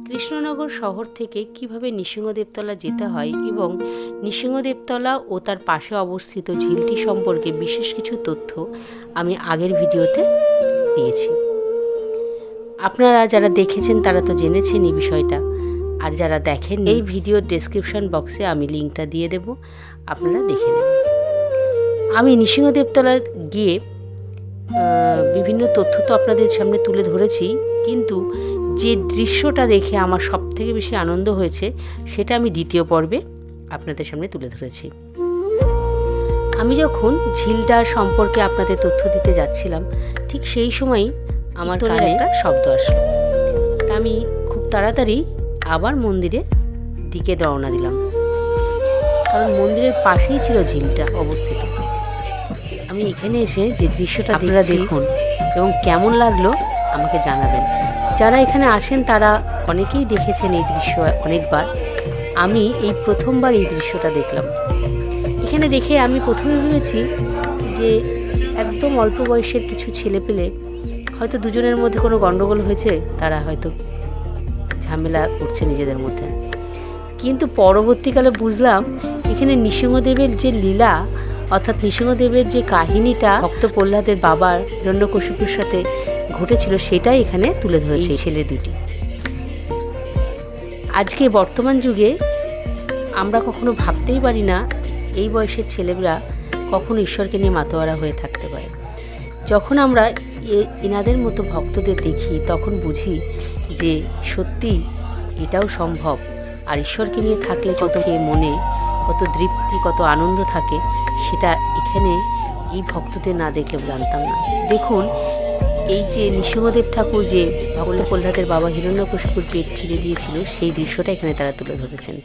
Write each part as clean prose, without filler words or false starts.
কৃষ্ণনগর শহর থেকে কিভাবে নৃসিংহদেবতলা যেতে হয় এবং নৃসিংহদেবতলা ও তার পাশে অবস্থিত ঝিলটি সম্পর্কে বিশেষ কিছু তথ্য আমি আগের ভিডিওতে দিয়েছি। আপনারা যারা দেখেছেন তারা তো জেনেছেন এই বিষয়টা, আর যারা দেখেন এই ভিডিওর ডেসক্রিপশন বক্সে আমি লিঙ্কটা দিয়ে দেব, আপনারা দেখে নেবেন। আমি নৃসিংহদেবতলা গিয়ে বিভিন্ন তথ্য তো আপনাদের সামনে তুলে ধরেছি, কিন্তু যে দৃশ্যটা দেখে আমার সবথেকে বেশি আনন্দ হয়েছে সেটা আমি দ্বিতীয় পর্বে আপনাদের সামনে তুলে ধরেছি। আমি যখন ঝিলটা সম্পর্কে আপনাদের তথ্য দিতে যাচ্ছিলাম, ঠিক সেই সময়ই আমার কানে একটা শব্দ আসলো। তা আমি খুব তাড়াতাড়ি আবার মন্দিরের দিকে রওনা দিলাম, কারণ মন্দিরের পাশেই ছিল ঝিলটা অবস্থিত। আমি এখানে এসে যে দৃশ্যটা আপনারা দেখুন এবং কেমন লাগলো আমাকে জানাবেন। যারা এখানে আসেন তারা অনেকেই দেখেছেন এই দৃশ্য অনেকবার। আমি এই প্রথমবার এই দৃশ্যটা দেখলাম। এখানে দেখে আমি প্রথমে ভেবেছি যে একদম অল্প বয়সের কিছু ছেলেপেলে হয়তো দুজনের মধ্যে কোনো গণ্ডগোল হয়েছে, তারা হয়তো ঝামেলা করছে নিজেদের মধ্যে। কিন্তু পরবর্তীকালে বুঝলাম এখানে নৃসিংহদেবের যে লীলা, অর্থাৎ নৃসিংহদেবের যে কাহিনীটা ভক্ত প্রহ্লাদের বাবার হিরণ্যকশিপুর সাথে ঘটেছিল সেটাই এখানে তুলে ধরেছে এই ছেলে দুটি। আজকে বর্তমান যুগে আমরা কখনো ভাবতেই পারি না এই বয়সের ছেলেরা কখনো ঈশ্বরকে নিয়ে মাতোয়ারা হয়ে থাকতে পারে। যখন আমরা এনাদের মতো ভক্তদের দেখি তখন বুঝি যে সত্যি এটাও সম্ভব। আর ঈশ্বরকে নিয়ে থাকলে কত মনে কত তৃপ্তি, কত আনন্দ থাকে, সেটা এখানে এই ভক্তদের না দেখলে জানতাম না। দেখুন, এই যে নৃসিংহদেব ঠাকুর যে ভক্ত প্রহ্লাদের বাবা হিরণ্যকশিপুর পেট ছিঁড়ে দিয়েছিল, সেই দৃশ্যটা এখানে তারা তুলে ধরেছেন।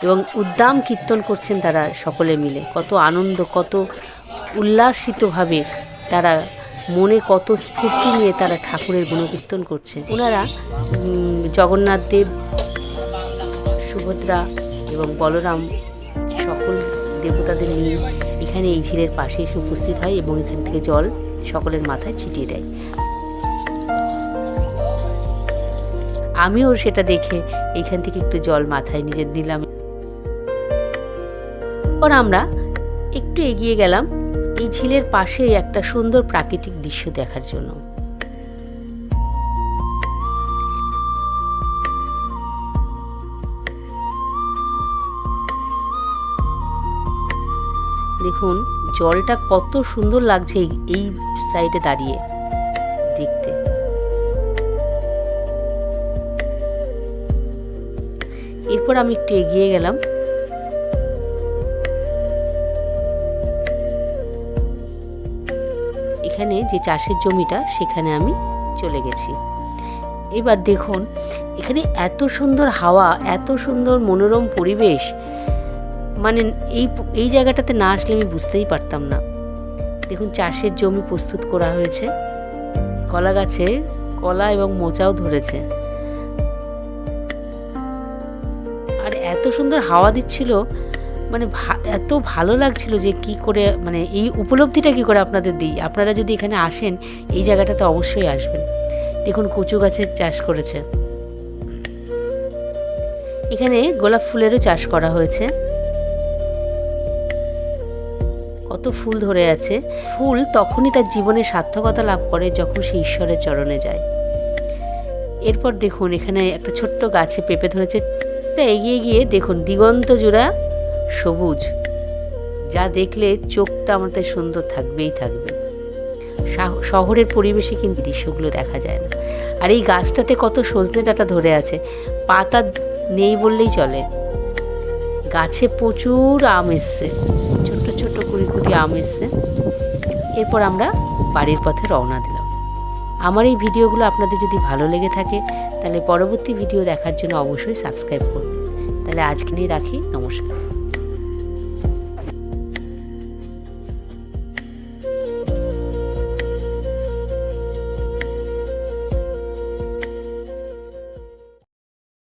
এবং উদ্দাম কীর্তন করছেন তারা সকলে মিলে। কত আনন্দ, কত উল্লাসিতভাবে তারা মনে কত স্ফূর্তি নিয়ে তারা ঠাকুরের গুণকীর্তন করছে। ওনারা জগন্নাথ দেব, সুভদ্রা এবং বলরাম সকল দেবতাদের নিয়ে এখানে এই ঝিলের পাশে এসে উপস্থিত হয় এবং এখান থেকে জল সকলের মাথায় ছিটিয়ে দেয়। আমিও সেটা দেখে এইখান থেকে একটু জল মাথায় নিজের দিলাম। পর আমরা একটু এগিয়ে গেলাম এই ঝিলের পাশে একটা সুন্দর প্রাকৃতিক দৃশ্য দেখার জন্য। দেখুন জলটা কত সুন্দর লাগছে এই সাইডে দাঁড়িয়ে দেখতে। এরপর আমি একটু এগিয়ে গেলাম। এখানে যে চাষের জমিটা সেখানে আমি চলে গেছি। এবার দেখুন এখানে এত সুন্দর হাওয়া, এত সুন্দর মনোরম পরিবেশ, মানে এই জায়গাটাতে না আসলে আমি বুঝতেই পারতাম না। দেখুন চাষের জমি প্রস্তুত করা হয়েছে, কলা গাছে কলা এবং মোচাও ধরেছে, আর এত সুন্দর হাওয়া দিচ্ছিল, মানে এত ভালো লাগছিল যে কি করে, মানে এই উপলব্ধিটা কি করে আপনাদের দিই। আপনারা যদি এখানে আসেন এই জায়গাটাতে অবশ্যই আসবেন। দেখুন কচু গাছের চাষ করেছে, এখানে গোলাপ ফুলেরও চাষ করা হয়েছে। কত ফুল ধরে আছে। ফুল তখনই তার জীবনে সার্থকতা লাভ করে যখন সে ঈশ্বরের চরণে যায়। এরপর দেখুন এখানে একটা ছোট্ট গাছে পেঁপে ধরেছে। এগিয়ে গিয়ে দেখুন দিগন্ত জোড়া সবুজ, যা দেখলে চোখটা আমাদের সুন্দর থাকবেই থাকবে। শহরের পরিবেশে কিন্তু দৃশ্যগুলো দেখা যায় না। আর এই গাছটাতে কত সজনে ডাঁটা ধরে আছে, পাতা নেই বললেই চলে। গাছে প্রচুর আম এসছে, ছোট্ট ছোট্ট কুড়ি কুড়ি আম এসছে। এরপর আমরা বাড়ির পথে রওনা দিলাম। আমার এই ভিডিওগুলো আপনাদের যদি ভালো লেগে থাকে তাহলে পরবর্তী ভিডিও দেখার জন্য অবশ্যই সাবস্ক্রাইব করবেন। তাহলে আজকে নিয়ে রাখি, নমস্কার।